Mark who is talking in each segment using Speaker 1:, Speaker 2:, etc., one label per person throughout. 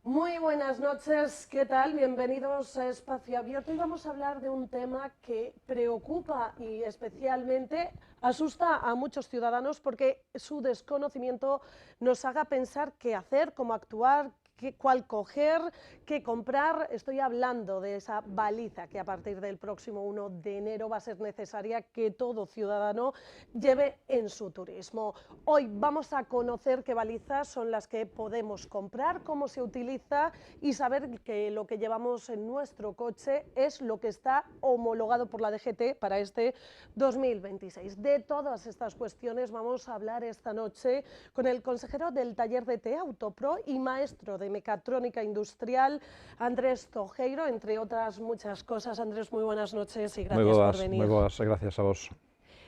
Speaker 1: Muy buenas noches, ¿qué tal? Bienvenidos a Espacio Abierto y vamos a hablar de un tema que preocupa y especialmente asusta a muchos ciudadanos porque su desconocimiento nos haga pensar qué hacer, cómo actuar, cuál coger, qué comprar. Estoy hablando de esa baliza que a partir del próximo 1 de enero va a ser necesaria que todo ciudadano lleve en su turismo. Hoy vamos a conocer qué balizas son las que podemos comprar, cómo se utiliza y saber que lo que llevamos en nuestro coche es lo que está homologado por la DGT para este 2026. De todas estas cuestiones vamos a hablar esta noche con el consejero del taller de TE Autopro y maestro de mecatrónica industrial, Andrés Tojeiro, entre otras muchas cosas. Andrés, muy buenas noches y gracias por
Speaker 2: Moi
Speaker 1: venir.
Speaker 2: boas, gracias a vos.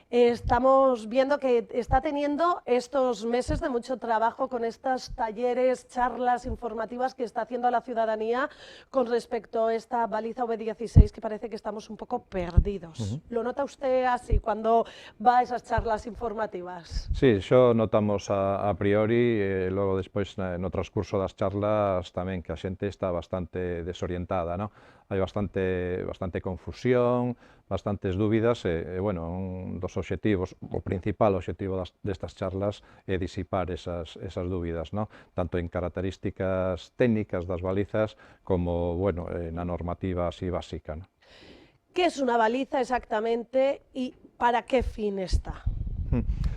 Speaker 1: Estamos viendo que está teniendo estos meses de mucho trabajo con estos talleres, charlas informativas que está haciendo a la ciudadanía con respecto a esta baliza V16, que parece que estamos un poco perdidos. ¿Lo nota usted así cuando va a esas charlas informativas?
Speaker 2: Sí, xo notamos a priori, e logo despois no transcurso das charlas tamén que a xente está bastante desorientada, non? Hai bastante confusión, bastantes dúbidas bueno, un dos obxectivos, o principal obxectivo destas charlas é disipar esas dúbidas, non? Tanto en características técnicas das balizas como, bueno, na normativa así básica, non?
Speaker 1: ¿Qué es una baliza exactamente y para qué fin está?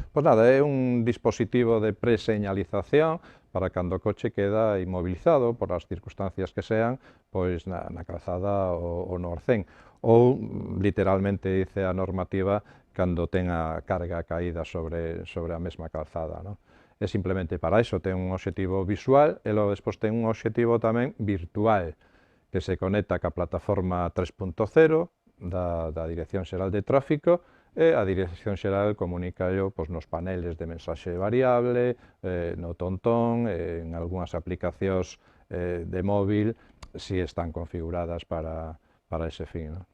Speaker 2: Pois nada, é un dispositivo de preseñalización para cando o coche queda inmobilizado por as circunstancias que sean, pois na calzada ou no arcén, ou literalmente dice a normativa cando ten a carga caída sobre a mesma calzada, non? É simplemente para iso, ten un obxectivo visual e logo despois ten un obxectivo tamén virtual, que se conecta ca plataforma 3.0 da Dirección Xeral de Tráfico e a Dirección Xeral comunícallo pois, nos paneles de mensaxe variable, no TomTom, en algunhas aplicacións de móvil, si están configuradas para ese fin, non?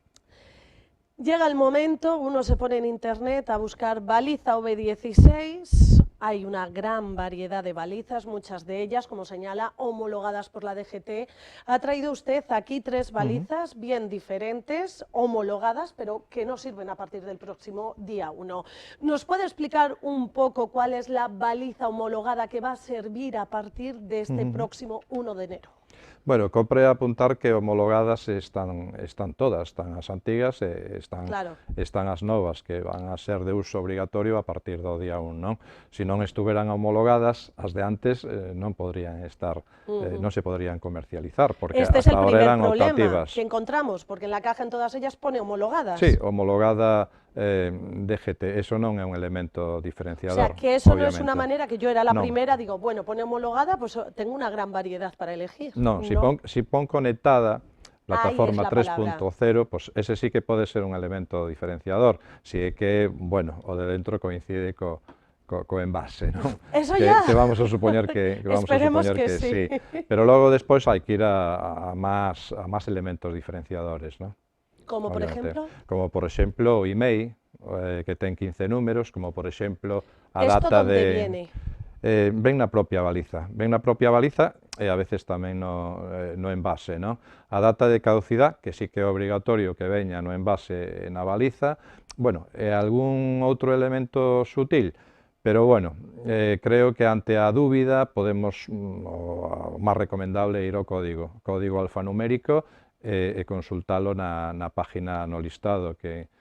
Speaker 1: Llega el momento, uno se pone en internet a buscar baliza V16, hay una gran variedad de balizas, muchas de ellas, como señala, homologadas por la DGT. Ha traído usted aquí tres balizas bien diferentes, homologadas, pero que no sirven a partir del próximo día 1. ¿Nos puede explicar un poco cuál es la baliza homologada que va a servir a partir de este próximo 1 de enero?
Speaker 2: Bueno, copre apuntar que homologadas están todas, están as antigas e
Speaker 1: Claro.
Speaker 2: están as novas, que van a ser de uso obrigatorio a partir do día 1, non? Se non estuveran homologadas, as de antes non podrían estar, non se podrían comercializar, porque
Speaker 1: Este es el
Speaker 2: hasta ahora
Speaker 1: primer
Speaker 2: eran
Speaker 1: problema
Speaker 2: optativas.
Speaker 1: que encontramos, porque en la caja en todas ellas pone homologadas.
Speaker 2: Sí, homologada DGT, eso non é un elemento
Speaker 1: O
Speaker 2: diferenciador,
Speaker 1: sea, que eso no es
Speaker 2: obviamente.
Speaker 1: una manera que yo era la
Speaker 2: Non.
Speaker 1: primera, digo, bueno, pone homologada, pues tengo una gran variedad para elegir.
Speaker 2: Non, si
Speaker 1: No.
Speaker 2: pon conectada
Speaker 1: Ahí
Speaker 2: plataforma
Speaker 1: es la
Speaker 2: 3.0, pues ese sí que pode ser un elemento diferenciador, si é que, bueno, o de dentro coincide co envase, non?
Speaker 1: Eso ya.
Speaker 2: Que vamos a supoñer que
Speaker 1: Esperemos que sí.
Speaker 2: Pero logo despois hai que ir a máis elementos diferenciadores, non?
Speaker 1: Como por
Speaker 2: Obviamente.
Speaker 1: ejemplo.
Speaker 2: Como por exemplo o email, que ten 15 números, como por exemplo a
Speaker 1: ¿Esto
Speaker 2: data
Speaker 1: dónde
Speaker 2: de...
Speaker 1: viene?
Speaker 2: Ven na propia baliza, e a veces tamén no envase, non? A data de caducidade, que sí que é obrigatorio que veña no envase e na baliza, bueno, é algún outro elemento sutil, pero bueno, creo que ante a dúbida podemos, o máis recomendable, ir ao código alfanumérico e consultalo na página, no listado que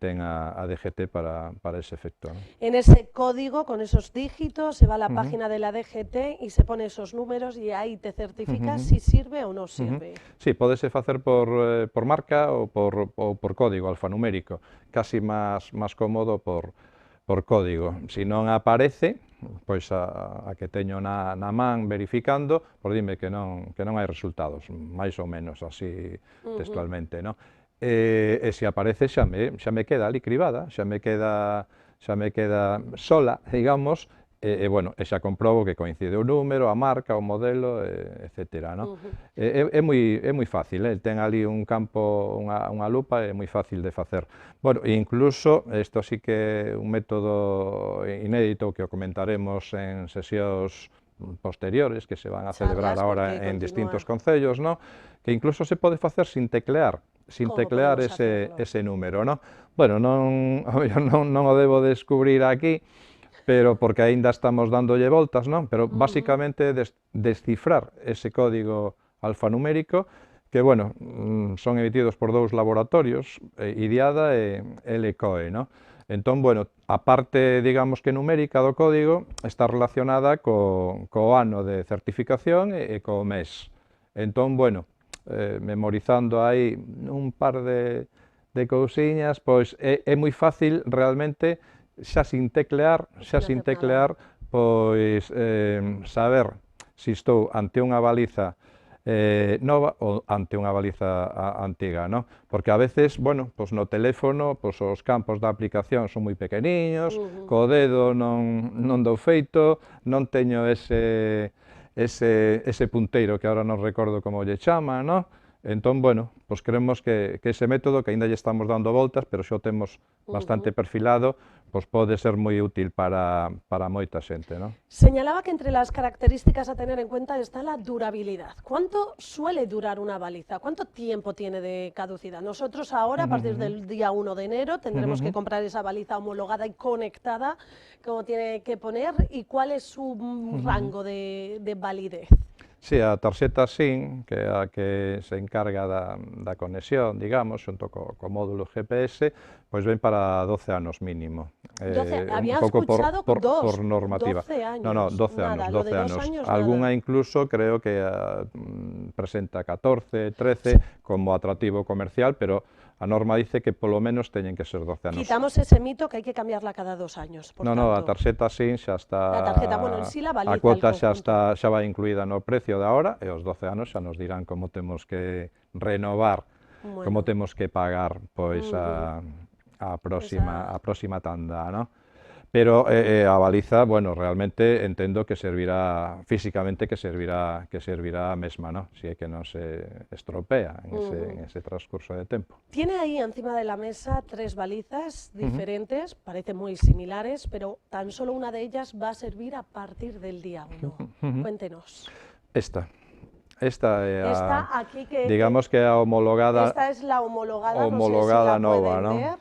Speaker 2: ten a DGT para ese efecto, ¿no?
Speaker 1: En ese código, con esos dígitos, se va a la página de la DGT y se pone esos números y ahí te certificas si sirve o no sirve.
Speaker 2: Sí, podese facer por marca ou por código alfanumérico, casi máis cómodo por código. Se non aparece, pois a que teño na man verificando, pois dime que non hai resultados, máis ou menos así textualmente, non? E se aparece xa me queda ali cribada, xa me queda sola, digamos, bueno, xa comprobo que coincide o número, a marca, o modelo, etcétera, non? É moi fácil, ten ali un campo, unha lupa, é moi fácil de facer. Bueno, incluso, isto sí que é un método inédito que o comentaremos en sesións posteriores que se van a celebrar
Speaker 1: Charlas,
Speaker 2: agora
Speaker 1: porque
Speaker 2: en
Speaker 1: continúa.
Speaker 2: distintos concellos, ¿no? Que incluso se pode facer sin teclear
Speaker 1: Como podemos hacerlo?
Speaker 2: ese número, ¿no? Bueno, non o debo descubrir aquí, pero porque aínda estamos dándolle voltas, non? Pero basicamente descifrar ese código alfanumérico que, bueno, son emitidos por dous laboratorios, IDIADA e LCOE, non? Entón, bueno, a parte, digamos que numérica do código, está relacionada co ano de certificación e co mes. Entón, bueno, memorizando aí un par de cousiñas, pois é moi fácil realmente xa sin teclear, pois saber se estou ante unha baliza nova ou ante unha baliza antiga, non? Porque a veces, bueno, pois no teléfono, pois os campos da aplicación son moi pequeniños, co dedo non dou feito, non teño ese punteiro que agora non recordo como lle chama, non? Entón, bueno, pois creemos que ese método, que aínda lle estamos dando voltas, pero xa o temos bastante perfilado, pois pode ser moi útil para moita xente, non?
Speaker 1: Señalaba que entre las características a tener en cuenta está la durabilidad. ¿Cuánto suele durar una baliza? ¿Cuánto tiempo tiene de caducidad? Nosotros ahora, a partir del día 1 de enero, tendremos que comprar esa baliza homologada y conectada, como tiene que poner, ¿y cuál es su rango de validez?
Speaker 2: Si, a tarxeta SIM, que é a que se encarga da conexión, digamos, xunto co módulo GPS, pois ven para 12 anos mínimo.
Speaker 1: 12, había
Speaker 2: un pouco
Speaker 1: escuchado
Speaker 2: por
Speaker 1: dos,
Speaker 2: normativa.
Speaker 1: 12 años.
Speaker 2: No, 12
Speaker 1: nada,
Speaker 2: anos,
Speaker 1: lo
Speaker 2: 12
Speaker 1: de 2
Speaker 2: anos.
Speaker 1: años,
Speaker 2: Algunha
Speaker 1: nada.
Speaker 2: incluso creo que presenta 14, 13 como atractivo comercial, pero a norma dice que polo menos teñen que ser 12 anos.
Speaker 1: Quitamos ese mito que hay que cambiarla cada 2 años, por
Speaker 2: No, a
Speaker 1: tanto.
Speaker 2: tarxeta SIM xa está...
Speaker 1: La tarjeta, bueno, en sí la baliza,
Speaker 2: a cuota
Speaker 1: el
Speaker 2: xa
Speaker 1: conjunto.
Speaker 2: vai incluída no precio de ahora, e os 12 anos xa nos dirán como temos que renovar,
Speaker 1: Bueno.
Speaker 2: como temos que pagar pois a próxima tanda, ¿no? Pero a baliza, bueno, realmente entendo que servirá, físicamente que servirá a mesma, ¿no? Si é que non se estropea en ese transcurso de tempo.
Speaker 1: Tiene ahí encima de la mesa 3 balizas diferentes, parecen muy similares, pero tan solo una de ellas va a servir a partir del día 1. Cuéntenos.
Speaker 2: Esta é a,
Speaker 1: Esta aquí que...
Speaker 2: digamos que a homologada...
Speaker 1: Esta es la homologada,
Speaker 2: homologada
Speaker 1: no sé si la
Speaker 2: nova,
Speaker 1: pueden
Speaker 2: ¿no?
Speaker 1: ver.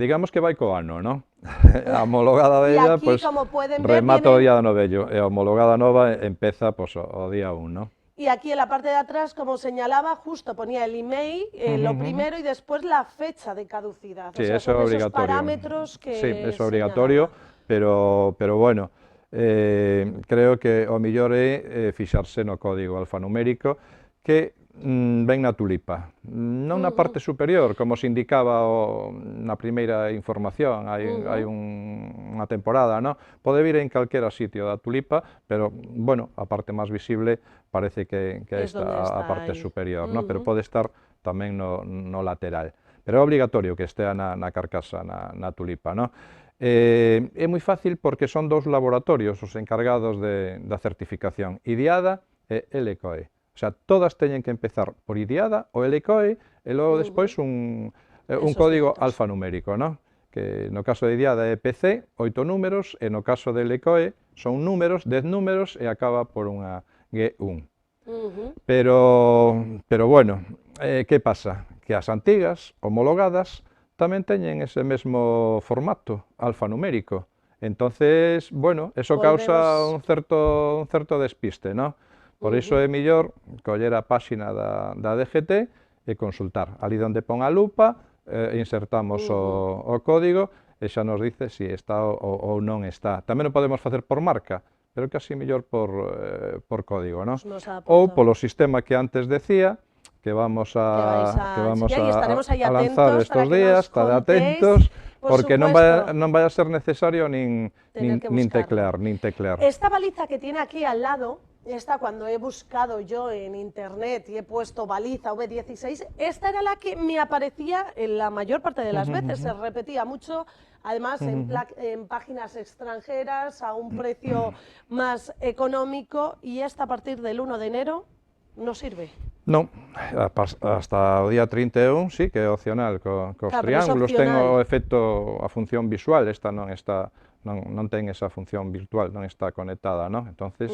Speaker 2: Digamos que vai co ano, non? A homologada
Speaker 1: Y
Speaker 2: della,
Speaker 1: aquí,
Speaker 2: pois,
Speaker 1: como pueden ver,
Speaker 2: remata o
Speaker 1: viene-
Speaker 2: día do novello, e a homologada nova empeza pois, o día 1, non?
Speaker 1: Y aquí en la parte de atrás, como señalaba, justo ponía el email, lo primero, y después la fecha de caducidad.
Speaker 2: Sí,
Speaker 1: o sea,
Speaker 2: eso é
Speaker 1: son esos
Speaker 2: obrigatorio.
Speaker 1: parámetros que
Speaker 2: Sí, é obrigatorio, pero bueno, creo que o millor é fixarse no código alfanumérico que ven na tulipa, non na parte superior, como se indicaba na primeira información, hai unha temporada, non? Pode vir en calquera sitio da tulipa, pero, bueno, a parte máis visible parece que é
Speaker 1: Es donde está
Speaker 2: a parte
Speaker 1: aí.
Speaker 2: superior, non? Pero pode estar tamén no lateral. Pero é obrigatorio que estea na carcasa, na tulipa, non? É moi fácil porque son dous laboratorios os encargados da certificación, IDIADA e LCOE. O sea, todas teñen que empezar por IDIADA ou LCOE e logo despois un código
Speaker 1: dígitos.
Speaker 2: alfanumérico, non? Que no caso de IDIADA é PC, 8 números, e no caso de LCOE son números, 10 números e acaba por unha G1. Pero bueno, que pasa? Que as antigas, homologadas, tamén teñen ese mesmo formato alfanumérico. Entonces, bueno, eso causa un certo despiste, non? Por iso é mellor coller a páxina da DGT e consultar. Ali onde pon a lupa, insertamos o código e xa nos dice se está ou non está. Tamén o podemos facer por marca, pero casi mellor por código, non? Ou polo sistema que antes decía, que vamos a lanzar estos días, estad atentos, porque non vai a ser necesario nin teclear.
Speaker 1: Esta baliza que tiene aquí al lado, esta cuando he buscado yo en internet y he puesto baliza V16, esta era la que me aparecía en la mayor parte de las veces, se repetía mucho, además en páginas extranjeras a un precio más económico, y esta a partir del 1 de enero no sirve.
Speaker 2: Non, hasta o día 31 sí que é opcional, cos triángulos ten o efecto, a función visual, esta non está non ten esa función virtual, non está conectada, ¿no? Entonces,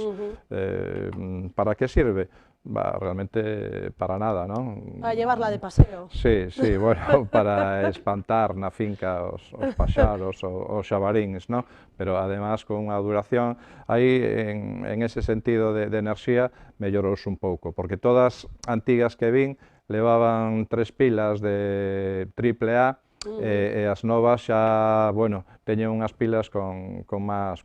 Speaker 2: para que sirve? Realmente para nada, ¿no?
Speaker 1: Para llevarla de paseo.
Speaker 2: Sí, sí, bueno, para espantar na finca os paxaros, os xabaríns, ¿no? Pero además con unha duración, aí en ese sentido de enerxía mellorouse un pouco, porque todas antigas que vin levaban 3 pilas de AAA, e as novas xa, bueno, teñen unhas pilas con máis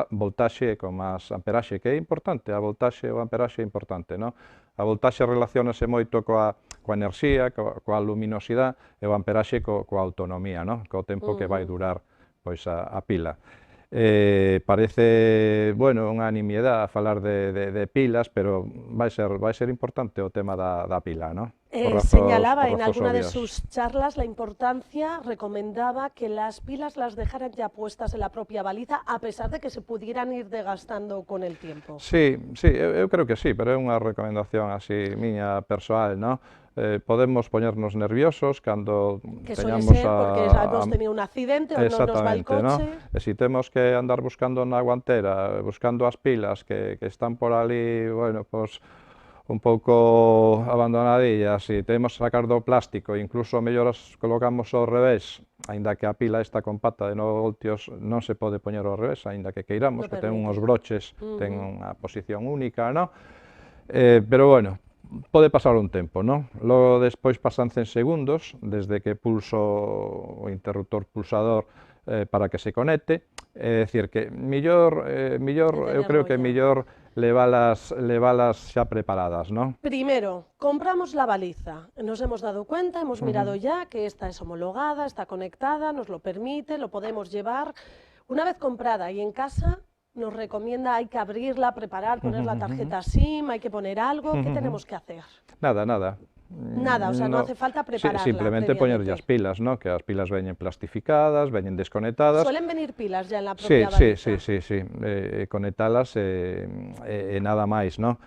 Speaker 2: voltaxe e con máis amperaxe, que é importante, a voltaxe ou a amperaxe é importante, non? A voltaxe relacionase moito coa enerxía, coa luminosidade, e o amperaxe coa autonomía, non? Co tempo que vai durar pois a pila. Parece, bueno, unha nimiedade falar de pilas, pero vai ser importante o tema da pila, non?
Speaker 1: Señalaba en alguna de sus charlas la importancia, recomendaba que las pilas las dejaran ya puestas en la propia baliza, a pesar de que se pudieran ir desgastando con el tiempo.
Speaker 2: Sí, eu creo que sí, pero é unha recomendación así miña persoal, non? Podemos poñernos nerviosos cando
Speaker 1: teñamos porque hemos tenido un accidente ou non nos va el coche.
Speaker 2: ¿no? E se temos que andar buscando na guantera, buscando as pilas que están por ali, bueno, pues un pouco abandonadillas, e temos que sacar do plástico, incluso mellor as colocamos ao revés, aínda que a pila esta compacta de 9 voltios non se pode poñer ao revés, aínda que queiramos, que ten uns broches, ten unha posición única, non? Pero bueno, pode pasar un tempo, non? Logo despois pasan 100 segundos, desde que pulso o interruptor pulsador para que se conecte, é dicir que mellor, eu creo que mellor levalas xa preparadas, non?
Speaker 1: Primero, compramos la baliza, nos hemos dado cuenta, hemos mirado ya que esta es homologada, está conectada, nos lo permite, lo podemos llevar. Una vez comprada y en casa, nos recomienda, hay que abrirla, preparar, poner la tarjeta SIM, hay que poner algo, ¿qué tenemos que hacer?
Speaker 2: Nada.
Speaker 1: Nada, o sea, no hace falta prepararla.
Speaker 2: Simplemente poñerlle as pilas, ¿no? Que as pilas veñen plastificadas, veñen desconectadas.
Speaker 1: Suelen venir pilas ya en la propia baliza.
Speaker 2: Sí, conectalas e nada máis, ¿no?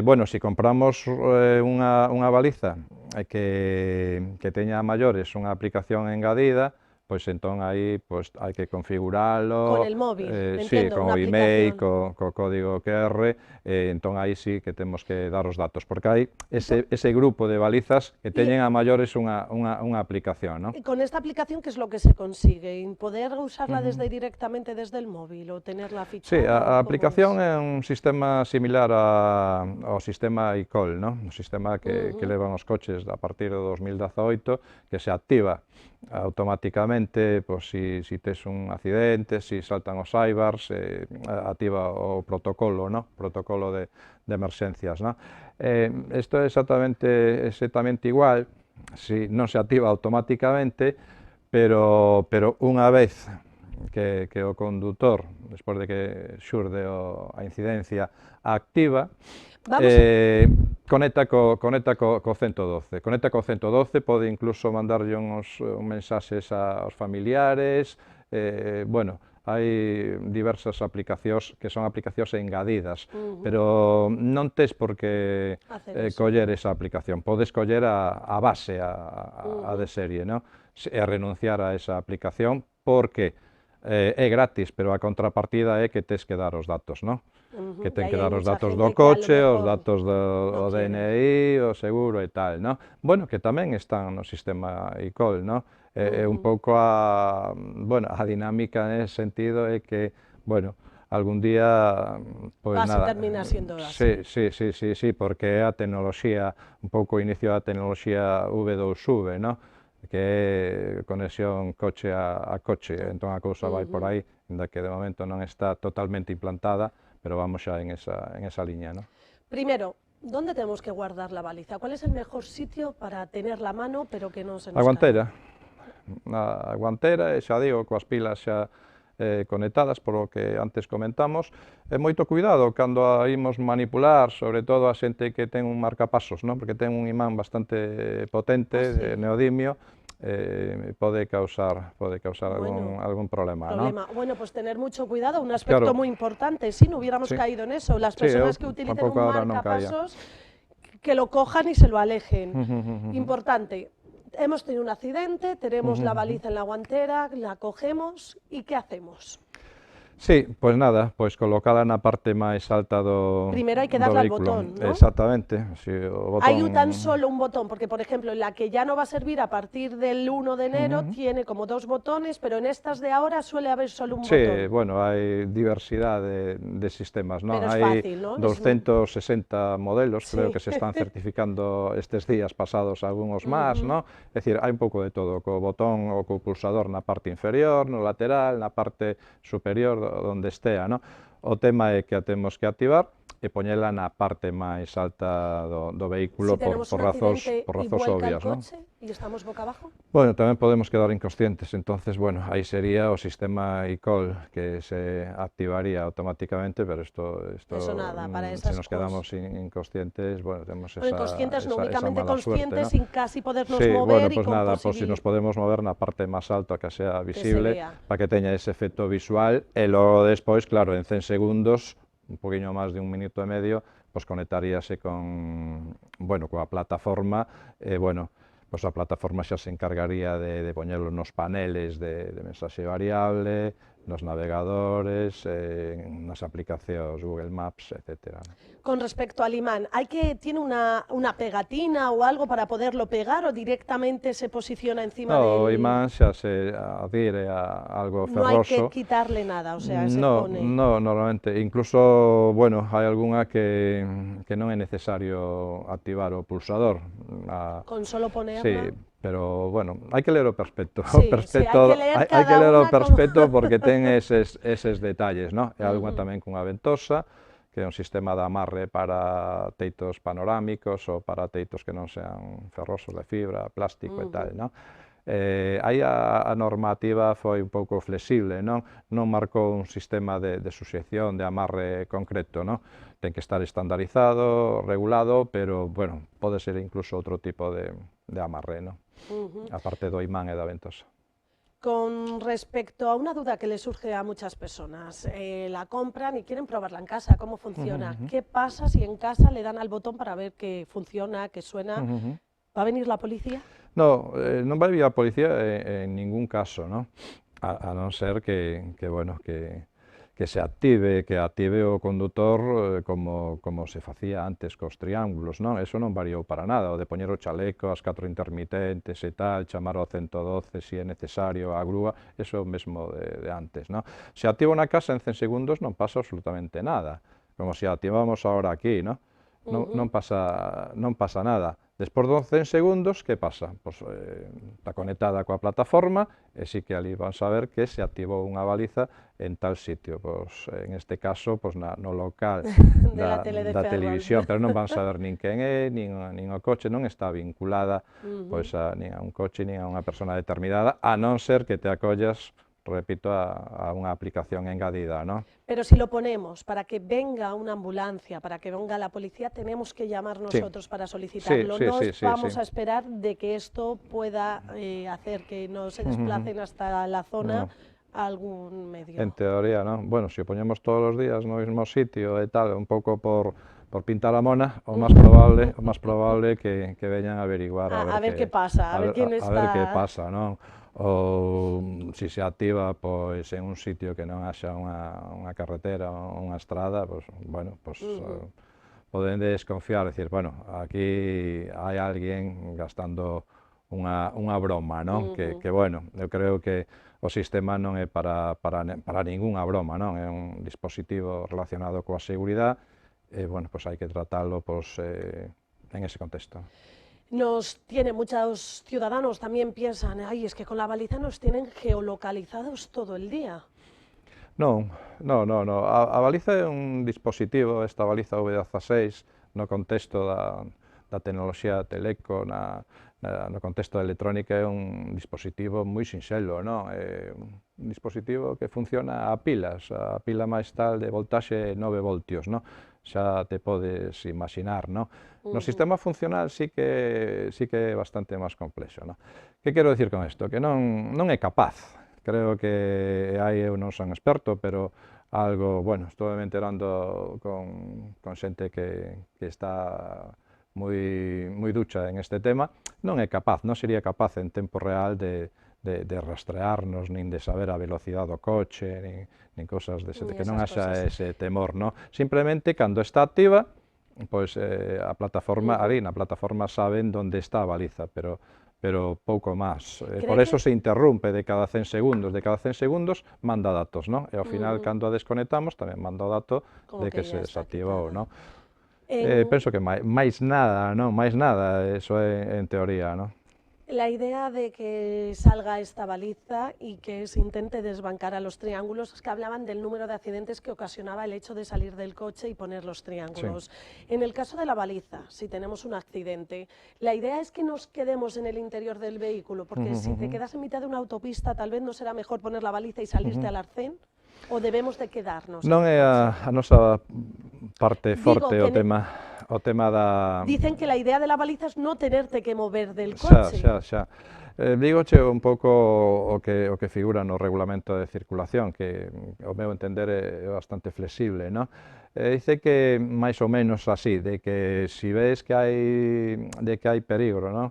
Speaker 2: Bueno, se compramos unha baliza que teña a maiores unha aplicación engadida, pois entón aí hai que configuralo.
Speaker 1: Con el móvil,
Speaker 2: sí, con o email, co código QR, entón aí sí que temos que dar os datos, porque hai ese grupo de balizas que teñen a maiores unha aplicación, non?
Speaker 1: Con esta aplicación, ¿qué es lo que se consigue? ¿Poder usarla directamente desde el móvil o tenerla fichada?
Speaker 2: Sí, a aplicación é un sistema similar ao sistema eCall, non? Un sistema que levan os coches a partir do 2018, que se activa automáticamente, pois, si tes un accidente, si saltan os saibars, activa o protocolo, no? Protocolo de emerxencias, no? Isto é exactamente igual, si non se activa automáticamente, pero unha vez que o condutor, despois de que xurde a incidencia, activa, conecta co 112. Conecta co 112, pode incluso mandarlle uns mensaxes aos familiares, bueno, hai diversas aplicacións que son aplicacións engadidas, pero non tes por que coller esa aplicación, podes coller a base, a de serie, non? E renunciar a esa aplicación porque é gratis, pero a contrapartida é que tes que dar os datos, non? Que ten que dar os datos do coche, os datos do DNI, o seguro e tal, non? Bueno, que tamén están no sistema eCall, non? É un pouco a dinámica nese sentido é que, bueno, algún día, pois nada.
Speaker 1: Termina siendo así.
Speaker 2: Sí, porque é a tecnoloxía, un pouco o inicio da tecnoloxía V2V, non? Que é conexión coche a coche, entón a cousa vai por aí, ainda que de momento non está totalmente implantada, pero vamos xa en esa liña, ¿no?
Speaker 1: Primero, ¿dónde tenemos que guardar la baliza? ¿Cuál es el mejor sitio para tenerla a mano, pero que non se nos
Speaker 2: caiga? A guantera, e xa digo, coas pilas xa conectadas, por o que antes comentamos, e moito cuidado cando a imos manipular, sobre todo a xente que ten un marcapasos, non? Porque ten un imán bastante potente, de neodimio, pode causar algún problema, ¿no?
Speaker 1: Bueno, pues tener mucho cuidado, un aspecto muy importante, si no hubiéramos caído en eso, las personas que utilicen un marcapasos, que lo cojan y se lo alejen. Importante, hemos tenido un accidente, tenemos la baliza en la guantera, la cogemos, ¿y qué hacemos?
Speaker 2: Sí, pois nada, pois colocala na parte máis alta
Speaker 1: Primero hay que
Speaker 2: do
Speaker 1: darle al
Speaker 2: vehículo.
Speaker 1: botón, ¿no?
Speaker 2: Exactamente, si o
Speaker 1: Hay tan
Speaker 2: botón...
Speaker 1: solo un botón, porque por ejemplo, en la que ya no va a servir a partir del 1 de enero
Speaker 2: Ujú.
Speaker 1: tiene como dos botones, pero en estas de ahora suele haber solo un
Speaker 2: Sí,
Speaker 1: botón.
Speaker 2: bueno, hai diversidade de sistemas, non?
Speaker 1: Pero es
Speaker 2: Hai
Speaker 1: fácil, ¿no?
Speaker 2: 260 modelos, creo
Speaker 1: Sí.
Speaker 2: que se están certificando estes días pasados algúns máis,
Speaker 1: Ujú.
Speaker 2: non? É dicir, hai un pouco de todo, co botón ou co pulsador na parte inferior, no lateral, na parte superior, onde estea, non? O tema é que a temos que activar e poñela na parte máis alta do
Speaker 1: Si
Speaker 2: vehículo
Speaker 1: tenemos un accidente
Speaker 2: por
Speaker 1: y
Speaker 2: razóns
Speaker 1: vuelca el
Speaker 2: obvias, non?
Speaker 1: coche y estamos boca abajo.
Speaker 2: Bueno, tamén podemos quedar inconscientes, entonces, bueno, aí sería o sistema eCall que se activaría automáticamente, pero
Speaker 1: Eso nada, para
Speaker 2: se
Speaker 1: esas
Speaker 2: nos
Speaker 1: cosas.
Speaker 2: quedamos inconscientes, bueno, tenemos
Speaker 1: Bueno, inconscientes no,
Speaker 2: esa
Speaker 1: únicamente
Speaker 2: mala suerte,
Speaker 1: conscientes
Speaker 2: ¿no?
Speaker 1: sin casi podernos
Speaker 2: Sí, bueno,
Speaker 1: mover y
Speaker 2: pues
Speaker 1: con
Speaker 2: nada, pues si nos
Speaker 1: posibilidad
Speaker 2: podemos mover na parte máis alta que sea
Speaker 1: que se
Speaker 2: visible,
Speaker 1: vea.
Speaker 2: para que teña ese efecto visual, e logo despois, claro, en 100 segundos, un poquinho máis de un minuto e medio, pues conectaríase con, bueno, coa plataforma, bueno, pois a plataforma xa se encargaría de poñelo nos paneles de mensaxe variable, nos navegadores, nas aplicacións Google Maps, etc.
Speaker 1: Con respecto al imán, ¿tiene una pegatina o algo para poderlo pegar o directamente se posiciona encima
Speaker 2: No, o
Speaker 1: del...?
Speaker 2: imán xa se adhiere a algo
Speaker 1: No hay que
Speaker 2: ferroso.
Speaker 1: quitarle nada, o sea, se
Speaker 2: No,
Speaker 1: pone
Speaker 2: no, normalmente, incluso, bueno, hai algunha que non é necesario activar o pulsador.
Speaker 1: con solo
Speaker 2: Sí,
Speaker 1: ponerla.
Speaker 2: pero, bueno, hai que ler o prospecto. O
Speaker 1: Sí, sí, hay que
Speaker 2: prospecto,
Speaker 1: leer
Speaker 2: hai que
Speaker 1: cada
Speaker 2: ler o
Speaker 1: una como...
Speaker 2: prospecto porque ten eses detalles, non? E algunha
Speaker 1: Ujú,
Speaker 2: tamén cunha ventosa, que é un sistema de amarre para teitos panorámicos ou para teitos que non sean ferrosos, de fibra, plástico e tal,
Speaker 1: ujú.
Speaker 2: non? Aí a normativa foi un pouco flexible, non marcou un sistema de suxección, de amarre concreto, non? Ten que estar estandarizado, regulado, pero, bueno, pode ser incluso outro tipo de amarre, non?
Speaker 1: Ujú.
Speaker 2: A parte do imán e da ventosa.
Speaker 1: Con respecto a una duda que le surge a muchas personas, la compran y quieren probarla en casa, ¿cómo funciona? ¿Qué pasa si en casa le dan al botón para ver que funciona, que suena? ¿Va a venir la policía?
Speaker 2: No, non vai vir a policía en ningún caso, non? A non ser bueno, que se active, que active o condutor como se facía antes cos triángulos, non? Eso non variou para nada, o de poñer o chaleco, as 4 intermitentes e tal, chamar ao 112 se é necesario, a grúa, eso é o mesmo de antes, non? Se activa na casa en 100 segundos non pasa absolutamente nada, como se activamos ahora aquí, non? Non pasa nada. Despois dos 100 segundos, que pasa? Pois está conectada coa plataforma e sí que ali van saber que se activou unha baliza en tal sitio, pois en este caso pois no local
Speaker 1: De la tele de
Speaker 2: da
Speaker 1: Ferrol.
Speaker 2: televisión, pero non van saber nin quen é, nin o coche, non está vinculada
Speaker 1: Ujú.
Speaker 2: pois nin a un coche, nin a unha persona determinada, a non ser que te acollas, repito, a unha aplicación engadida, non?
Speaker 1: Pero si lo ponemos para que venga una ambulancia, para que venga la policía, tenemos que llamar
Speaker 2: Sí,
Speaker 1: nosotros para
Speaker 2: sí,
Speaker 1: solicitarlo.
Speaker 2: sí,
Speaker 1: No
Speaker 2: sí, sí, sí.
Speaker 1: vamos a esperar de que esto pueda hacer que no se desplacen hasta la zona
Speaker 2: No.
Speaker 1: algún
Speaker 2: En
Speaker 1: medio.
Speaker 2: teoría, non? Bueno, se o poñemos todos os días no mesmo sitio e tal, un pouco por pintar a mona, o máis probable que veñan a averiguar
Speaker 1: A ver qué pasa, a ver quién
Speaker 2: a ver que
Speaker 1: está...
Speaker 2: pasa, non? Ou se se activa pois en un sitio que non haxa unha carretera ou unha estrada, pois, bueno, pois
Speaker 1: Ujú.
Speaker 2: poden desconfiar, decir, bueno, aquí hai alguén gastando unha broma, non?
Speaker 1: Ujú.
Speaker 2: Bueno, eu creo que o sistema non é para ningunha broma, non? É un dispositivo relacionado coa seguridade e, bueno, pois hai que tratalo pois, en ese contexto.
Speaker 1: Muchos ciudadanos también piensan, ay, es que con la baliza nos tienen geolocalizados todo el día.
Speaker 2: Non, no. A baliza é un dispositivo, esta baliza V16, no contexto da tecnoloxía teleco, no contexto da electrónica, é un dispositivo moi sinxelo, non? É un dispositivo que funciona a pilas, a pila máis tal de voltaxe 9 voltios, non? Xa te podes imaginar, non? No
Speaker 1: Ujú.
Speaker 2: sistema funcional sí que é bastante máis complexo, non? Que quero dicir con isto? Que non é capaz. Creo que aí eu non son experto, pero algo, bueno, estou me enterando con xente que está moi ducha en este tema, non é capaz, non sería capaz en tempo real de de rastrearnos, nin de saber a velocidade do coche, nin cosas dese, que non haxa ese temor, non? Simplemente, cando está activa, pois a plataforma, ali na plataforma saben onde está a baliza, pero pouco máis. Por eso se interrumpe de cada 100 segundos manda datos, non? E ao final, cando a desconectamos, tamén manda o dato de que se desactivou, non? Penso que máis nada, non? Máis nada, eso é en teoría, non?
Speaker 1: La idea de que salga esta baliza y que se intente desbancar a los triángulos, es que hablaban del número de accidentes que ocasionaba el hecho de salir del coche y poner los triángulos. Sí. En el caso de la baliza, si tenemos un accidente, la idea es que nos quedemos en el interior del vehículo, porque si te quedas en mitad de una autopista, tal vez no será mejor poner la baliza y salirte al arcén, o debemos de quedarnos.
Speaker 2: Non é a nosa parte forte o tema da...
Speaker 1: Dicen que la idea de la baliza es no tenerte que mover del coche.
Speaker 2: Xa. Dígoche un pouco o que figura no regulamento de circulación, que ao meu entender é bastante flexible, non? Dice que máis ou menos así, de que si ves que hai peligro, non?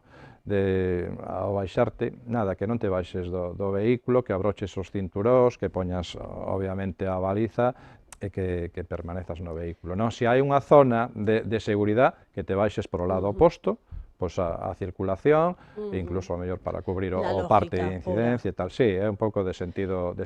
Speaker 2: Ao baixarte, nada, que non te baixes do vehículo, que abroches os cinturóns, que poñas obviamente a baliza e que permanezas no vehículo, non? Se hai unha zona de seguridade, que te baixes por o lado oposto, pois a circulación, e incluso a mellor para cubrir o parte de incidencia e tal. Sí, é un pouco de sentido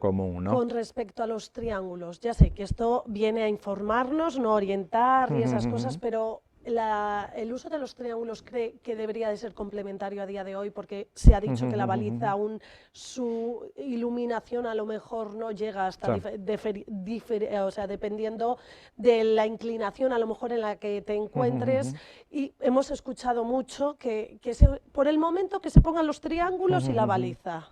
Speaker 2: común, ¿no?
Speaker 1: Con respecto a los triángulos, ya sé que esto viene a informarnos, no orientar y esas cosas, pero el uso de los triángulos cree que debería de ser complementario a día de hoy, porque se ha dicho que la baliza aún su iluminación a lo mejor no llega hasta o sea, dependiendo de la inclinación a lo mejor en la que te encuentres, y hemos escuchado mucho que por el momento que se pongan los triángulos y la baliza.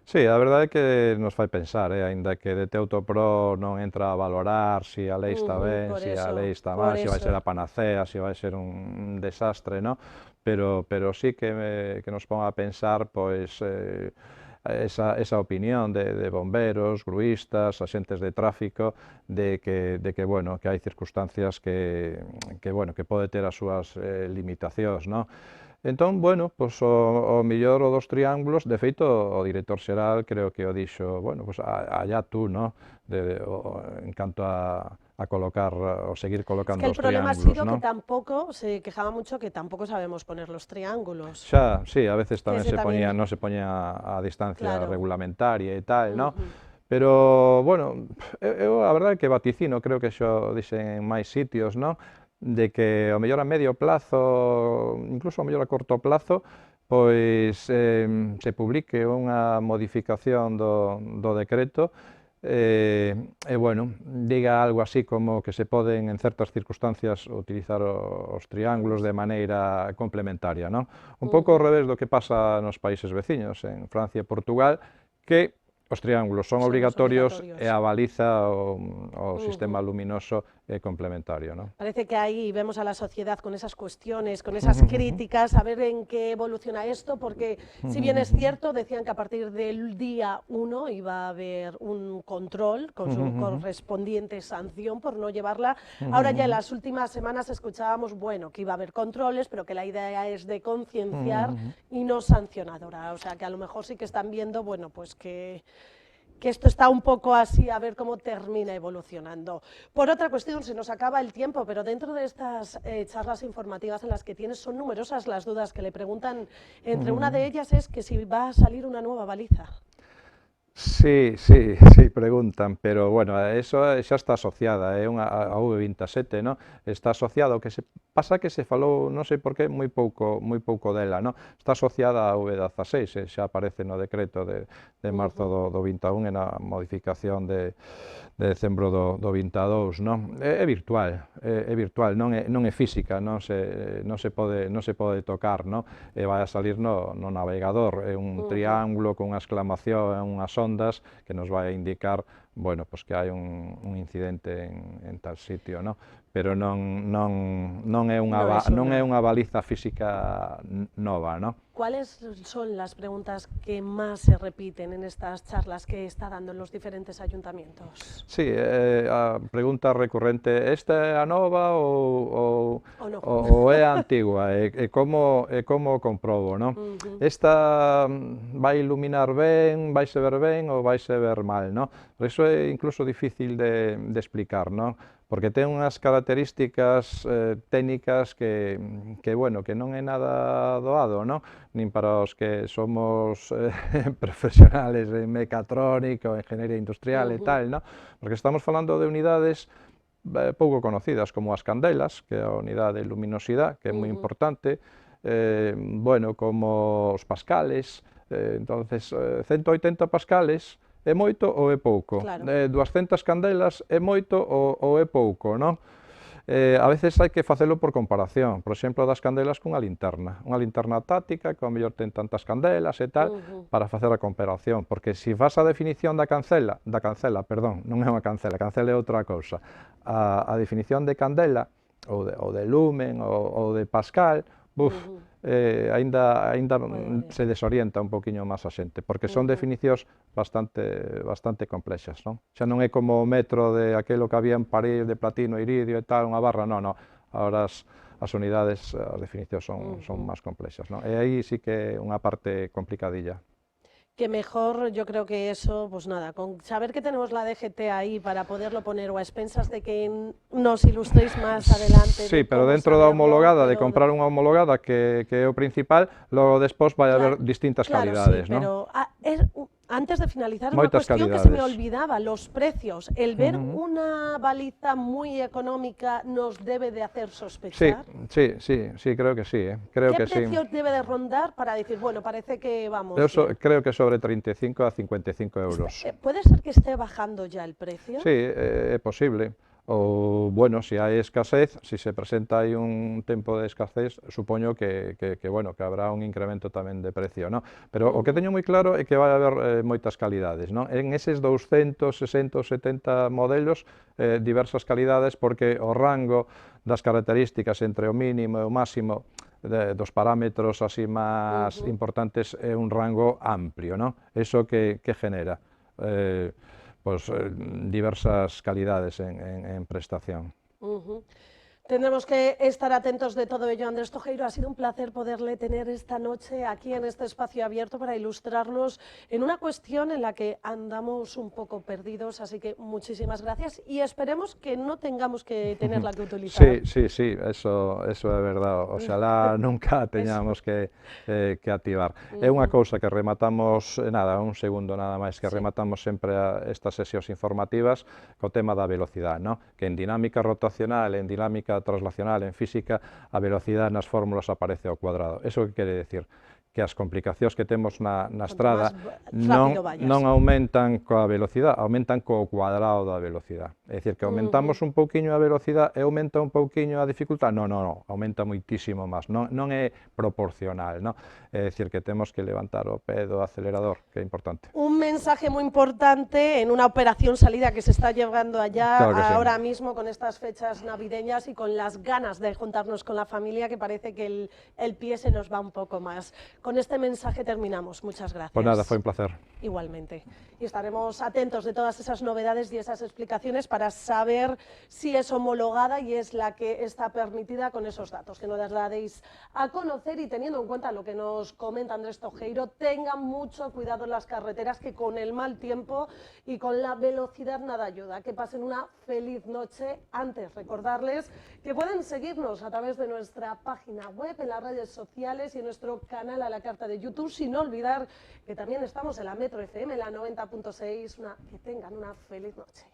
Speaker 2: Sí, a verdade é que nos fai pensar, aínda que DT Autopro non entra a valorar se a lei está ben, se a lei está mal, se vai ser a panacea, se vai ser un desastre, non? Pero sí que nos pon a pensar, pois, esa opinión de bomberos, gruístas, axentes de tráfico, de que hai circunstancias que pode ter as súas limitacións, non? Entón, bueno, pois o mellor o dos triángulos, de feito, o director xeral creo que o dixo, bueno, pois allá tú, ¿no? En canto a colocar, o seguir colocando os triángulos, ¿no?
Speaker 1: Es que el problema ha sido que tampoco, se quejaba mucho que tampoco sabemos poner los triángulos.
Speaker 2: Xa, sí, a veces tamén non se poñía a distancia reglamentaria e tal, ¿no? Pero, bueno, eu a verdade é que vaticino, creo que xo dixen en máis sitios, ¿no? De que ao mellor a medio plazo, incluso ao mellor a corto plazo, pois se publique unha modificación do decreto diga algo así como que se poden en certas circunstancias utilizar os triángulos de maneira complementaria, non? Un pouco ao revés do que pasa nos países veciños, en Francia e Portugal, que os triángulos son obligatorios e a baliza o sistema luminoso é complementario, ¿no?
Speaker 1: Parece que ahí vemos a la sociedad con esas cuestiones, con esas críticas, a ver en qué evoluciona esto, porque si bien es cierto, decían que a partir del día 1 iba a haber un control con su correspondiente sanción por no llevarla. Ahora ya en las últimas semanas escuchábamos, bueno, que iba a haber controles, pero que la idea es de concienciar y no sancionadora, o sea que a lo mejor sí que están viendo, bueno, pues que esto está un poco así, a ver cómo termina evolucionando. Por otra cuestión, se nos acaba el tiempo, pero dentro de estas charlas informativas en las que tienes, son numerosas las dudas que le preguntan. Entre una de ellas es que si va a salir una nueva baliza.
Speaker 2: Sí, preguntan, pero, bueno, eso xa está asociada, a V27, non? Está asociada, o que se pasa que se falou, non sei por qué, moi pouco dela, non? Está asociada a V16, xa aparece no decreto de marzo do 21 e na modificación de decembro do 22, non? É virtual, non é física, non se pode tocar, non? E vai a salir no navegador, é un triángulo con unha exclamación, unhas ondas que nos vai a indicar bueno, pues que hai un incidente en tal sitio, ¿no? Pero non é unha baliza física nova, ¿no?
Speaker 1: ¿Cuáles son las preguntas que más se repiten en estas charlas que está dando en los diferentes ayuntamientos?
Speaker 2: Sí, a pregunta recurrente, esta é a nova ou
Speaker 1: no?
Speaker 2: é a antigua, e como o comprobo, non? Esta vai iluminar ben, vaise ver ben ou vaise ver mal, non? Por iso é incluso difícil de explicar, non? Porque ten unhas características técnicas que bueno, que non é nada doado, non? Nin para os que somos profesionales en mecatrónica ou ingeniería industrial e tal, non? Porque estamos falando de unidades pouco conocidas, como as candelas, que é a unidade de luminosidade, que é moi importante, bueno, como os pascales, entonces 180 pascales é moito ou é pouco?
Speaker 1: Claro.
Speaker 2: 200 candelas é moito ou é pouco, non? A veces hai que facelo por comparación, por exemplo, das candelas cunha linterna táctica, que ao mellor ten tantas candelas e tal, para facer a comparación, porque se faz a definición da cancela, perdón, non é unha cancela é outra cousa, a definición de candela, ou de lumen, ou de pascal, aínda se desorienta un poquinho máis a xente, porque son definicións bastante complexas, non? Xa non é como o metro de aquelo que había en París de platino, iridio e tal, unha barra, non. Ahora as unidades, as definicións son máis complexas, non? E aí sí que é unha parte complicadilla.
Speaker 1: Que mejor, yo creo que eso, pues nada, con saber que tenemos la DGT ahí para poderlo poner o a expensas de que nos ilustréis más adelante.
Speaker 2: Sí, pero dentro da homologada, de comprar unha homologada que é o principal, logo despois vai haber distintas calidades, non?
Speaker 1: Pero antes de finalizar, una
Speaker 2: Moitas
Speaker 1: cuestión
Speaker 2: calidades.
Speaker 1: que se me olvidaba, los precios. El ver una baliza muy económica nos debe de hacer sospechar.
Speaker 2: Sí, creo que sí, creo que sí.
Speaker 1: ¿Qué precios debe de rondar para decir, bueno, parece que vamos
Speaker 2: Creo que sobre 35 a 55 euros.
Speaker 1: ¿Puede ser que esté bajando ya el precio?
Speaker 2: Sí, é posible. Ou, bueno, se hai escasez, se se presenta aí un tempo de escasez, supoño que habrá un incremento tamén de precio, non? Pero o que teño moi claro é que vai haber moitas calidades, non? En eses 260 ou 70 modelos, diversas calidades, porque o rango das características entre o mínimo e o máximo dos parámetros así máis importantes é un rango amplio, non? Eso que genera diversas calidades en prestación.
Speaker 1: Tendremos que estar atentos de todo ello. Andrés Tojeiro, ha sido un placer poderle tener esta noche aquí en este espacio abierto para ilustrarnos en una cuestión en la que andamos un poco perdidos, así que muchísimas gracias y esperemos que no tengamos que tenerla que utilizar.
Speaker 2: Sí, eso é verdade, oxalá nunca teñamos que activar. É unha cousa que rematamos, un segundo nada máis, que rematamos sempre estas sesións informativas co tema da velocidade, non? Que en dinámica rotacional, en dinámica traslacional, en física, a velocidade nas fórmulas aparece ao cuadrado. Eso que quere decir? Que as complicacións que temos na estrada non aumentan coa velocidade, aumentan co cuadrado da velocidade. É dicir, que aumentamos un pouquiño a velocidade e aumenta un pouquiño a dificultade? Non, aumenta moitísimo máis, non é proporcional, non? É dicir, que temos que levantar o pé do acelerador, que é importante.
Speaker 1: Un mensaje muy importante en una operación salida que se está llevando allá ahora mismo con estas fechas navideñas y con las ganas de juntarnos con la familia, que parece que el pie se nos va un poco más. Con este mensaje terminamos. Muchas gracias.
Speaker 2: Pues nada, fue un placer.
Speaker 1: Igualmente. Y estaremos atentos de todas esas novedades y esas explicaciones para saber si es homologada y es la que está permitida con esos datos, que nos las deis a conocer y teniendo en cuenta lo que nos comenta Andrés Tojeiro, tengan mucho cuidado en las carreteras, que con el mal tiempo y con la velocidad nada ayuda. Que pasen una feliz noche. Antes, recordarles que pueden seguirnos a través de nuestra página web, en las redes sociales y en nuestro canal a la carta de YouTube, sin olvidar que también estamos en la Metro FM, en la 90.6. Que tengan una feliz noche.